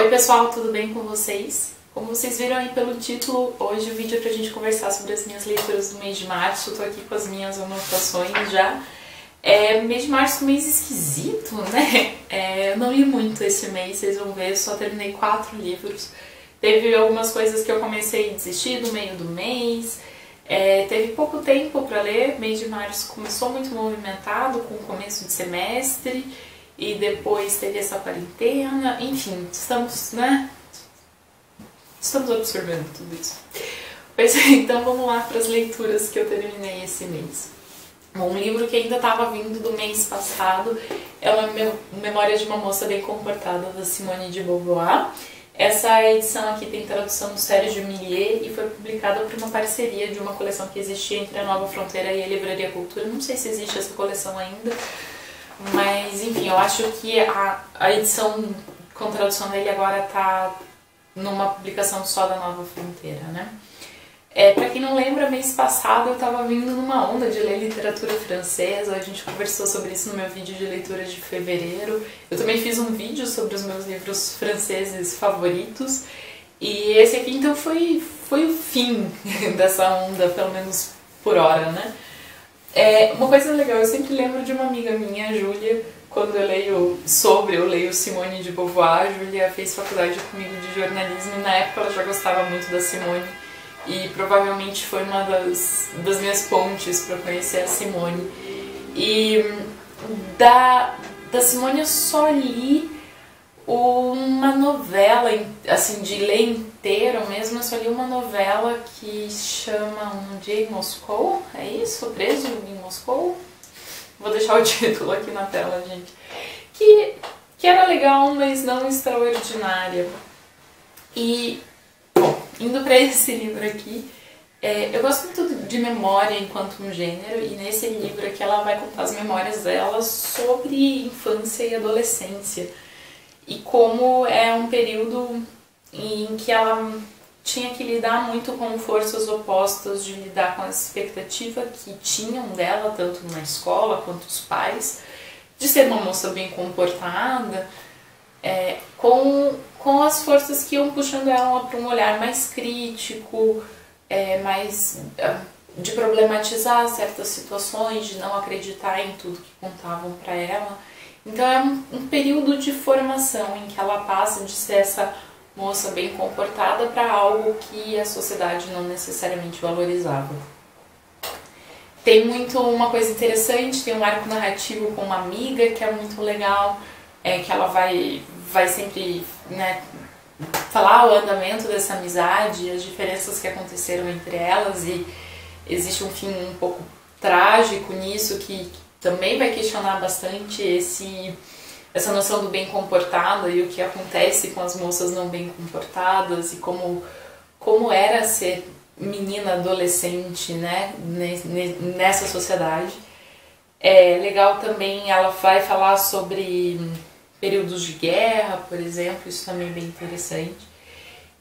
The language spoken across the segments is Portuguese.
Oi pessoal, tudo bem com vocês? Como vocês viram aí pelo título, hoje o vídeo é pra gente conversar sobre as minhas leituras do mês de março. Eu tô aqui com as minhas anotações já. Mês de março é um mês esquisito, né? Eu não li muito esse mês, vocês vão ver, eu só terminei 4 livros. Teve algumas coisas que eu comecei a desistir no meio do mês. Teve pouco tempo para ler, mês de março começou muito movimentado com o começo de semestre e depois teve essa quarentena, enfim, estamos absorvendo tudo isso. Pois é, então vamos lá para as leituras que eu terminei esse mês. Bom, um livro que ainda estava vindo do mês passado é Memória de uma Moça Bem Comportada, da Simone de Beauvoir. Essa edição aqui tem tradução do Sérgio Millier e foi publicada por uma parceria de uma coleção que existia entre a Nova Fronteira e a Livraria Cultura. Não sei se existe essa coleção ainda, mas enfim, eu acho que a edição com tradução dele agora está numa publicação só da Nova Fronteira, né? Pra quem não lembra, mês passado eu estava vindo numa onda de ler literatura francesa, a gente conversou sobre isso no meu vídeo de leitura de fevereiro. Eu também fiz um vídeo sobre os meus livros franceses favoritos, e esse aqui então foi o fim dessa onda, pelo menos por hora, né? Uma coisa legal, eu sempre lembro de uma amiga minha, a Júlia, quando eu leio Simone de Beauvoir. A Júlia fez faculdade comigo de jornalismo e na época ela já gostava muito da Simone. E provavelmente foi uma das minhas pontes para conhecer a Simone. E da Simone eu só li uma novela, assim, de ler inteiro mesmo. Eu só li uma novela que chama Um Dia em Moscou, é isso? Preso em Moscou? Vou deixar o título aqui na tela, gente. Que era legal, mas não extraordinária. E indo para esse livro aqui, eu gosto muito de memória enquanto um gênero, e nesse livro aqui ela vai contar as memórias dela sobre infância e adolescência, e como é um período em que ela tinha que lidar muito com forças opostas, de lidar com a expectativa que tinham dela, tanto na escola quanto os pais, de ser uma moça bem comportada, com as forças que iam puxando ela para um olhar mais crítico, mais de problematizar certas situações, de não acreditar em tudo que contavam para ela. Então é um período de formação em que ela passa de ser essa moça bem comportada para algo que a sociedade não necessariamente valorizava. Tem uma coisa interessante, tem um arco narrativo com uma amiga que é muito legal, que ela vai sempre, né, falar o andamento dessa amizade, as diferenças que aconteceram entre elas, e existe um fim um pouco trágico nisso, que também vai questionar bastante essa noção do bem comportado e o que acontece com as moças não bem comportadas, e como era ser menina adolescente, né, nessa sociedade. É legal também, ela vai falar sobre períodos de guerra, por exemplo, isso também é bem interessante.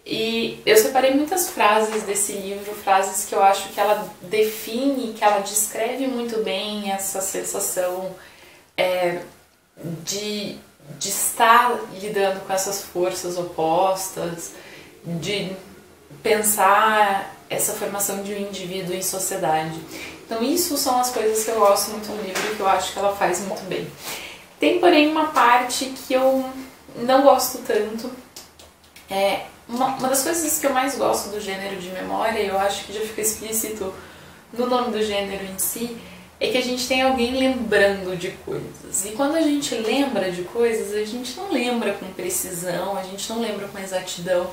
E eu separei muitas frases desse livro, frases que eu acho que ela define, que ela descreve muito bem essa sensação de estar lidando com essas forças opostas, de pensar essa formação de um indivíduo em sociedade. Então isso são as coisas que eu gosto muito do livro e que eu acho que ela faz muito bem. Tem, porém, uma parte que eu não gosto tanto. Uma das coisas que eu mais gosto do gênero de memória, e eu acho que já fica explícito no nome do gênero em si, é que a gente tem alguém lembrando de coisas. E quando a gente lembra de coisas, a gente não lembra com precisão, a gente não lembra com exatidão.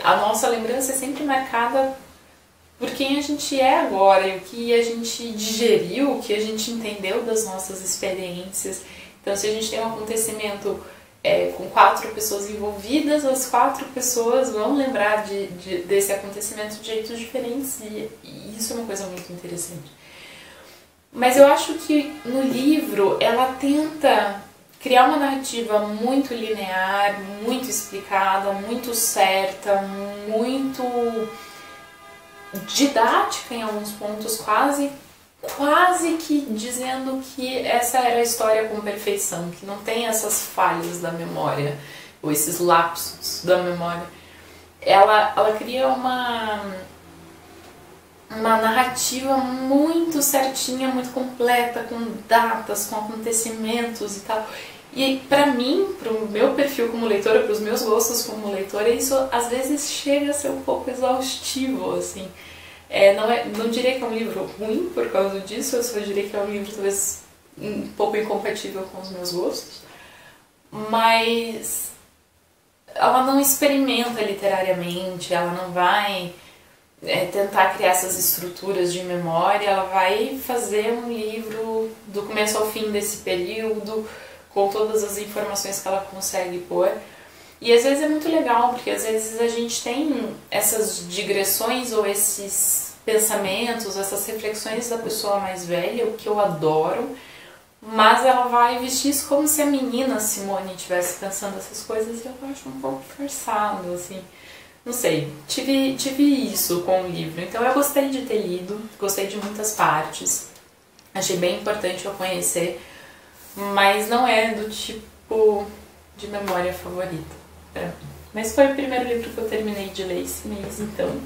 A nossa lembrança é sempre marcada por quem a gente é agora, e o que a gente digeriu, o que a gente entendeu das nossas experiências. Então, se a gente tem um acontecimento com 4 pessoas envolvidas, as 4 pessoas vão lembrar desse acontecimento de jeitos diferentes, e isso é uma coisa muito interessante. Mas eu acho que no livro ela tenta criar uma narrativa muito linear, muito explicada, muito certa, muito didática em alguns pontos, quase que dizendo que essa era a história com perfeição, que não tem essas falhas da memória, ou esses lapsos. da memória. Ela cria uma narrativa muito certinha, muito completa, com datas, com acontecimentos e tal. E pra mim, pro meu perfil como leitora, pros meus gostos como leitora, isso às vezes chega a ser um pouco exaustivo, assim. Não diria que é um livro ruim por causa disso, eu só diria que é um livro talvez um pouco incompatível com os meus gostos, mas ela não experimenta literariamente, ela não vai tentar criar essas estruturas de memória, ela vai fazer um livro do começo ao fim desse período, com todas as informações que ela consegue pôr. E às vezes é muito legal, porque às vezes a gente tem essas digressões ou esses pensamentos, essas reflexões da pessoa mais velha, o que eu adoro, mas ela vai vestir isso como se a menina Simone estivesse pensando essas coisas e eu acho um pouco forçado, assim. Não sei, tive isso com o livro, então eu gostei de ter lido, gostei de muitas partes, achei bem importante eu conhecer, mas não é do tipo de memória favorita pra mim. Mas foi o primeiro livro que eu terminei de ler esse mês, então.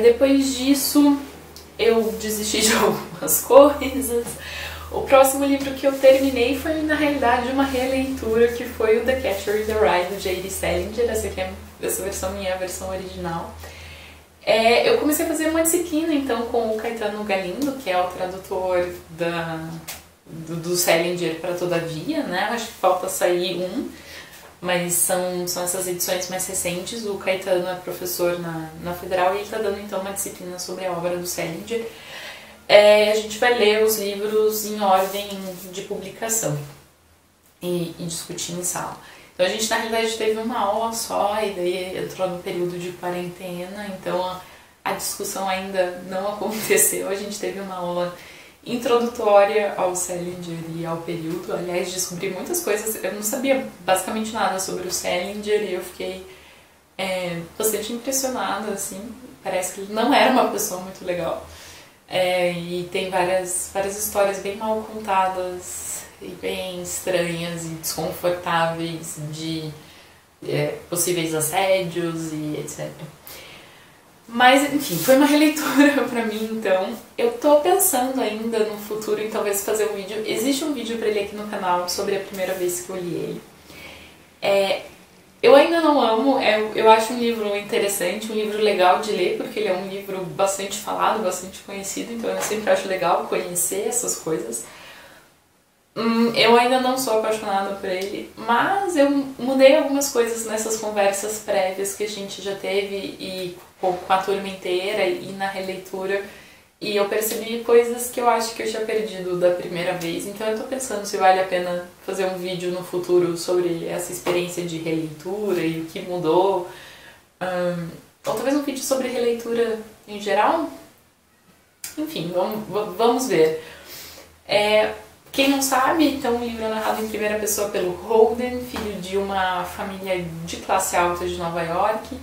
Depois disso, eu desisti de algumas coisas. O próximo livro que eu terminei foi, na realidade, uma releitura, que foi o The Catcher in the Rye, do J.D. Salinger. Essa versão minha é a versão original. Eu comecei a fazer uma disciplina, então, com o Caetano Galindo, que é o tradutor do Salinger para Todavia, né? Acho que falta sair mas são essas edições mais recentes. O Caetano é professor na Federal e ele está dando, então, uma disciplina sobre a obra do Salinger. A gente vai ler os livros em ordem de publicação e discutir em sala. Então a gente, na realidade, teve uma aula só e daí entrou no período de quarentena, então a discussão ainda não aconteceu. A gente teve uma aula introdutória ao Salinger e ao período. Aliás, descobri muitas coisas. Eu não sabia basicamente nada sobre o Salinger e eu fiquei bastante impressionada, assim. Parece que ele não era uma pessoa muito legal. E tem várias histórias bem mal contadas e bem estranhas e desconfortáveis de possíveis assédios e etc. Mas, enfim, foi uma releitura pra mim, então. Eu tô pensando ainda no futuro em talvez fazer um vídeo. Existe um vídeo pra ele aqui no canal sobre a primeira vez que eu li ele. Eu ainda não amo, eu acho um livro interessante, um livro legal de ler, porque ele é um livro bastante falado, bastante conhecido, então eu sempre acho legal conhecer essas coisas. Eu ainda não sou apaixonada por ele, mas eu mudei algumas coisas nessas conversas prévias que a gente já teve e com a turma inteira e na releitura, e eu percebi coisas que eu acho que eu tinha perdido da primeira vez, então eu tô pensando se vale a pena fazer um vídeo no futuro sobre essa experiência de releitura e o que mudou, ou talvez um vídeo sobre releitura em geral. Enfim, vamos ver. Quem não sabe, então o livro é narrado em primeira pessoa pelo Holden, filho de uma família de classe alta de Nova York.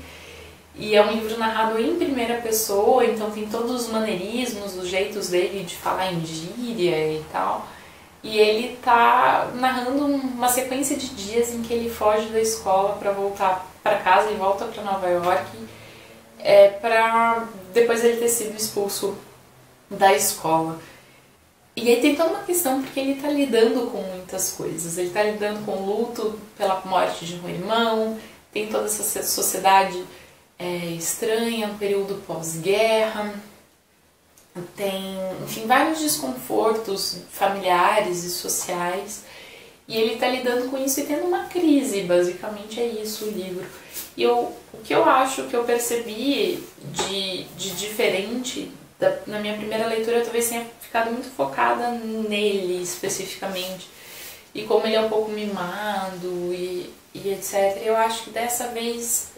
E é um livro narrado em primeira pessoa, então tem todos os maneirismos, os jeitos dele de falar em gíria e tal. E ele tá narrando uma sequência de dias em que ele foge da escola para voltar para casa, ele volta para Nova York, para depois ele ter sido expulso da escola. E aí tem toda uma questão porque ele tá lidando com muitas coisas. Ele tá lidando com o luto pela morte de um irmão, tem toda essa sociedade estranha, um período pós-guerra, tem, enfim, vários desconfortos familiares e sociais, e ele está lidando com isso e tendo uma crise, basicamente é isso o livro. E o que eu acho que eu percebi de diferente na minha primeira leitura, eu talvez tenha ficado muito focada nele especificamente, e como ele é um pouco mimado e etc. Eu acho que dessa vez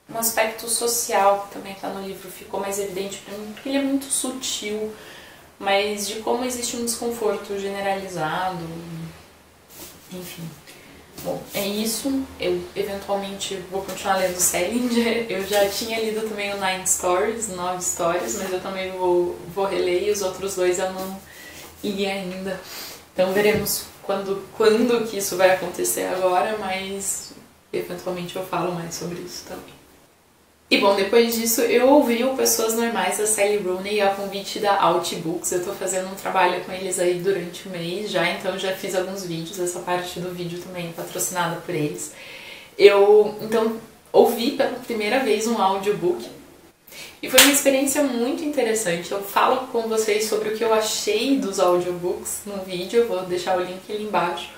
um aspecto social que também está no livro ficou mais evidente para mim, porque ele é muito sutil, mas de como existe um desconforto generalizado, enfim. Bom, é isso. Eu eventualmente vou continuar lendo Salinger. Eu já tinha lido também o 9 Stories, mas eu também vou reler, e os outros dois eu não li ainda. Então veremos quando que isso vai acontecer agora, mas eventualmente eu falo mais sobre isso também. E bom, depois disso eu ouvi o Pessoas Normais da Sally Rooney a convite da Outbooks. Eu tô fazendo um trabalho com eles aí durante o mês já, então já fiz alguns vídeos, essa parte do vídeo também é patrocinada por eles. Eu, então, ouvi pela primeira vez um audiobook e foi uma experiência muito interessante. Eu falo com vocês sobre o que eu achei dos audiobooks no vídeo, eu vou deixar o link ali embaixo.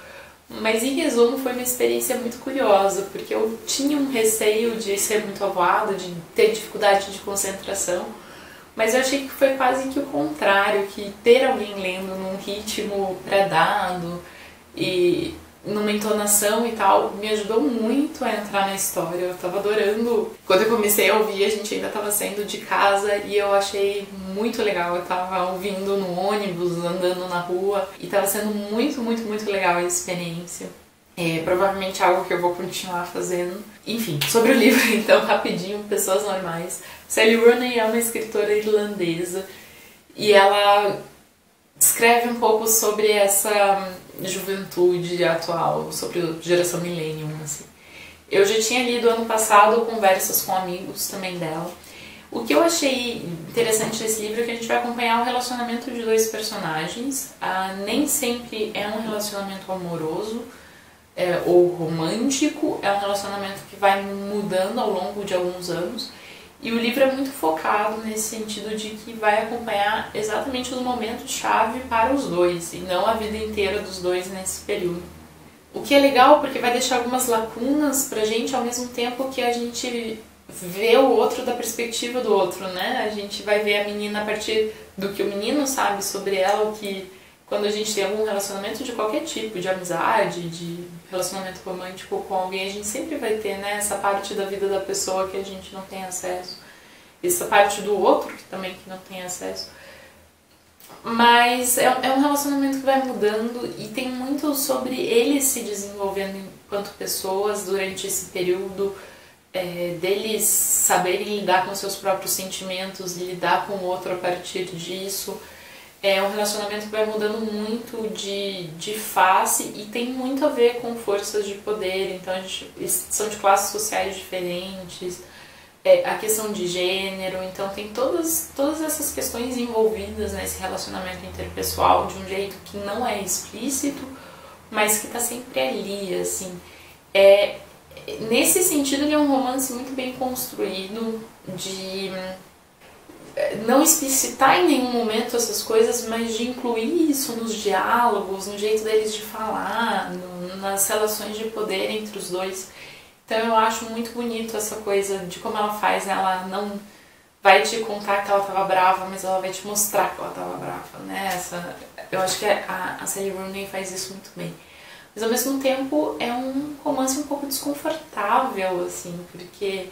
Mas em resumo foi uma experiência muito curiosa, porque eu tinha um receio de ser muito avoada, de ter dificuldade de concentração, mas eu achei que foi quase que o contrário, que ter alguém lendo num ritmo pré-dado e numa entonação e tal, me ajudou muito a entrar na história. Eu tava adorando. Quando eu comecei a ouvir, a gente ainda tava saindo de casa e eu achei muito legal. Eu tava ouvindo no ônibus, andando na rua e tava sendo muito, muito, muito legal a experiência. É provavelmente algo que eu vou continuar fazendo. Enfim, sobre o livro então, rapidinho, Pessoas Normais. Sally Rooney é uma escritora irlandesa e ela escreve um pouco sobre essa juventude atual, sobre a geração millennium, assim. Eu já tinha lido ano passado Conversas com Amigos, também dela. O que eu achei interessante desse livro é que a gente vai acompanhar o relacionamento de dois personagens. Nem sempre é um relacionamento amoroso ou romântico, é um relacionamento que vai mudando ao longo de alguns anos. E o livro é muito focado nesse sentido de que vai acompanhar exatamente os momentos-chave para os dois, e não a vida inteira dos dois nesse período. O que é legal porque vai deixar algumas lacunas pra gente ao mesmo tempo que a gente vê o outro da perspectiva do outro, né? A gente vai ver a menina a partir do que o menino sabe sobre ela, o que quando a gente tem algum relacionamento de qualquer tipo, de amizade, de relacionamento romântico com alguém, a gente sempre vai ter, né, essa parte da vida da pessoa que a gente não tem acesso, essa parte do outro que também que não tem acesso. Mas é um relacionamento que vai mudando e tem muito sobre eles se desenvolvendo enquanto pessoas durante esse período, deles saberem lidar com seus próprios sentimentos e lidar com o outro a partir disso. É um relacionamento que vai mudando muito de face e tem muito a ver com forças de poder. Então, são de classes sociais diferentes, a questão de gênero. Então, tem todas essas questões envolvidas nesse relacionamento interpessoal de um jeito que não é explícito, mas que está sempre ali, assim. Nesse sentido, ele é um romance muito bem construído, de não explicitar em nenhum momento essas coisas, mas de incluir isso nos diálogos, no jeito deles de falar, nas relações de poder entre os dois. Então eu acho muito bonito essa coisa de como ela faz, né? Ela não vai te contar que ela estava brava, mas ela vai te mostrar que ela estava brava, né? Eu acho que a Sally Rooney faz isso muito bem. Mas ao mesmo tempo é um romance um pouco desconfortável, assim, porque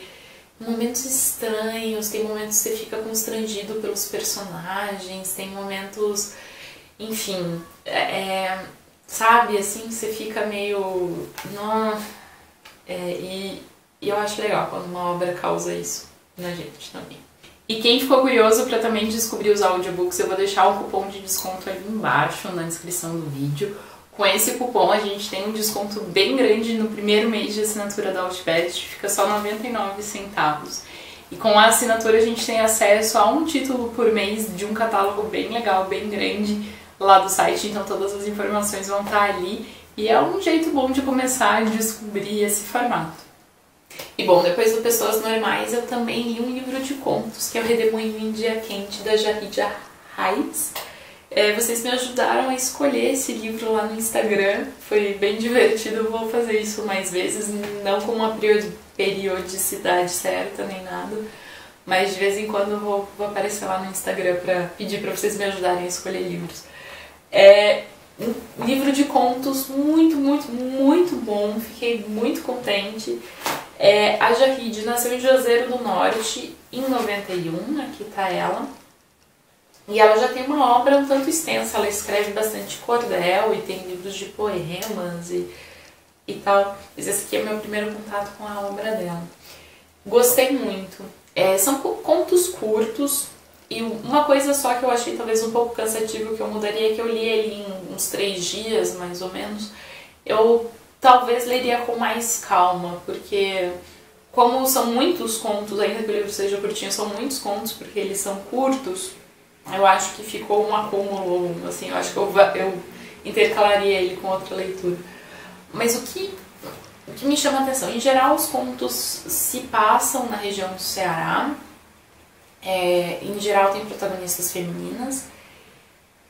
momentos estranhos, tem momentos que você fica constrangido pelos personagens, tem momentos, enfim, sabe, assim, que você fica meio... E eu acho legal quando uma obra causa isso na gente também. E quem ficou curioso para também descobrir os audiobooks, eu vou deixar um cupom de desconto ali embaixo na descrição do vídeo. Com esse cupom a gente tem um desconto bem grande no primeiro mês de assinatura da Outbest, fica só 99 centavos. E com a assinatura a gente tem acesso a um título por mês de um catálogo bem legal, bem grande lá do site, então todas as informações vão estar ali e é um jeito bom de começar a descobrir esse formato. E bom, depois do Pessoas Normais eu também li um livro de contos, que é o Redemoinho em Dia Quente, da Jahida Heights. Vocês me ajudaram a escolher esse livro lá no Instagram, foi bem divertido, eu vou fazer isso mais vezes, não com uma periodicidade certa nem nada, mas de vez em quando eu vou aparecer lá no Instagram para pedir para vocês me ajudarem a escolher livros. É um livro de contos muito, muito, muito bom, fiquei muito contente. A Jahida nasceu em Juazeiro do Norte em 91, aqui tá ela. E ela já tem uma obra um tanto extensa, ela escreve bastante cordel e tem livros de poemas e tal. Mas esse aqui é meu primeiro contato com a obra dela. Gostei muito. São contos curtos e uma coisa só que eu achei talvez um pouco cansativo que eu mudaria é que eu li ele em uns 3 dias, mais ou menos. Eu talvez leria com mais calma, porque como são muitos contos, ainda que o livro seja curtinho, são muitos contos porque eles são curtos, eu acho que ficou um acúmulo, assim, eu acho que eu intercalaria ele com outra leitura. Mas o que me chama a atenção, em geral os contos se passam na região do Ceará, em geral tem protagonistas femininas,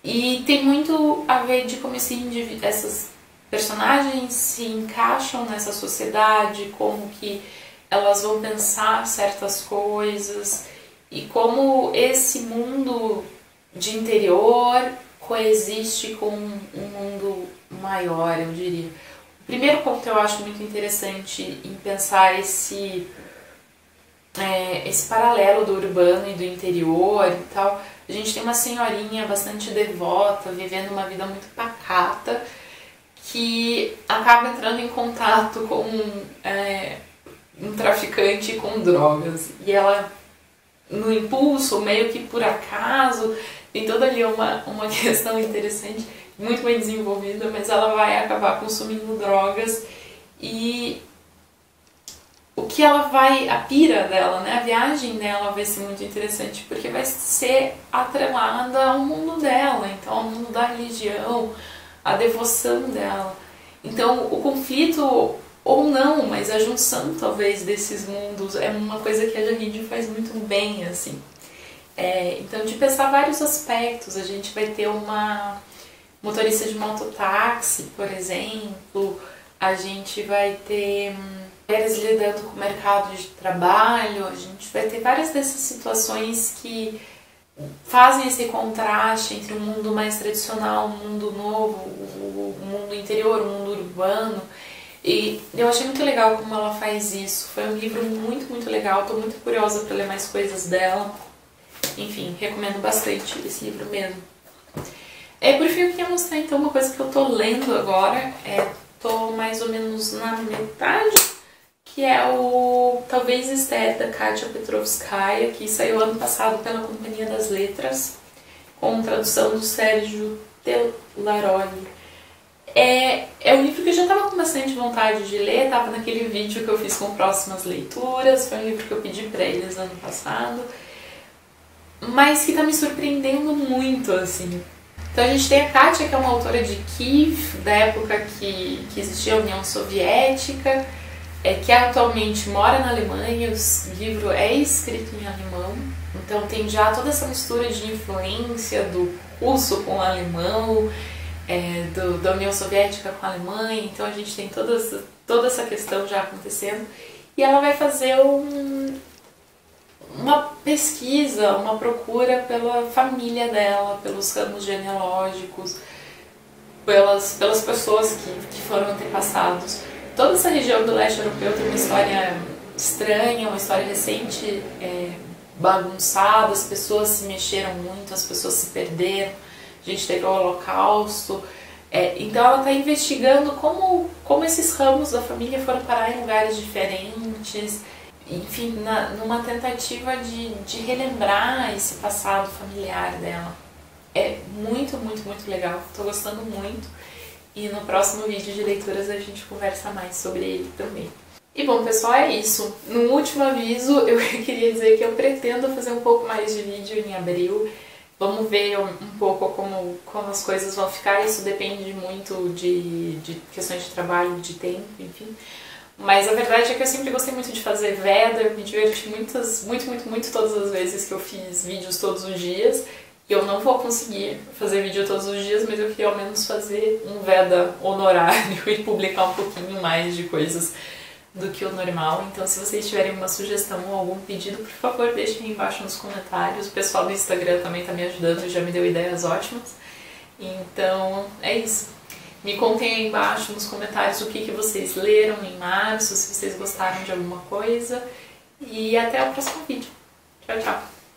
e tem muito a ver de como essas personagens se encaixam nessa sociedade, como que elas vão pensar certas coisas e como esse mundo de interior coexiste com um mundo maior, eu diria. O primeiro ponto eu acho muito interessante em pensar esse paralelo do urbano e do interior e tal. A gente tem uma senhorinha bastante devota, vivendo uma vida muito pacata, que acaba entrando em contato com um traficante com drogas. E ela, no impulso, meio que por acaso, tem toda ali uma questão interessante, muito bem desenvolvida, mas ela vai acabar consumindo drogas e o que ela vai, a pira dela, né, a viagem dela vai ser muito interessante, porque vai ser atrelada ao mundo dela, então ao mundo da religião, a devoção dela. Então o conflito, ou não, mas a junção talvez desses mundos é uma coisa que a Janine faz muito bem, assim. Então de pensar vários aspectos, a gente vai ter uma motorista de mototáxi, por exemplo, a gente vai ter mulheres lidando com o mercado de trabalho, a gente vai ter várias dessas situações que fazem esse contraste entre o mundo mais tradicional, o mundo novo, o mundo interior, o mundo urbano. E eu achei muito legal como ela faz isso. Foi um livro muito, muito legal. Estou muito curiosa para ler mais coisas dela. Enfim, recomendo bastante esse livro mesmo. Por fim, eu queria mostrar então uma coisa que eu estou lendo agora. Estou mais ou menos na metade, que é o Talvez Esther, da Katia Petrovskaya, que saiu ano passado pela Companhia das Letras, com tradução do Sérgio Telaroli. É um livro que eu já estava com bastante vontade de ler, estava naquele vídeo que eu fiz com próximas leituras, foi um livro que eu pedi para eles ano passado, mas que está me surpreendendo muito, assim. Então a gente tem a Katia, que é uma autora de Kiev, da época que existia a União Soviética, que atualmente mora na Alemanha, o livro é escrito em alemão, então tem já toda essa mistura de influência do russo com o alemão, da União Soviética com a Alemanha, então a gente tem toda essa questão já acontecendo, e ela vai fazer uma pesquisa, uma procura pela família dela, pelos ramos genealógicos, pelas pessoas que foram antepassados. Toda essa região do leste europeu tem uma história estranha, uma história recente, bagunçada, as pessoas se mexeram muito, as pessoas se perderam, a gente teve o Holocausto. Então ela está investigando como esses ramos da família foram parar em lugares diferentes, enfim, numa tentativa de relembrar esse passado familiar dela. É muito, muito, muito legal, estou gostando muito. E no próximo vídeo de leituras a gente conversa mais sobre ele também. E bom, pessoal, é isso. No último aviso, eu queria dizer que eu pretendo fazer um pouco mais de vídeo em abril. Vamos ver um pouco como as coisas vão ficar. Isso depende muito de questões de trabalho, de tempo, enfim. Mas a verdade é que eu sempre gostei muito de fazer veda, me diverti muito todas as vezes que eu fiz vídeos todos os dias. Eu não vou conseguir fazer vídeo todos os dias, mas eu queria ao menos fazer um veda honorário e publicar um pouquinho mais de coisas do que o normal. Então se vocês tiverem uma sugestão ou algum pedido, por favor, deixem aí embaixo nos comentários. O pessoal do Instagram também está me ajudando e já me deu ideias ótimas. Então é isso. Me contem aí embaixo nos comentários o que vocês leram em março, se vocês gostaram de alguma coisa. E até o próximo vídeo. Tchau, tchau!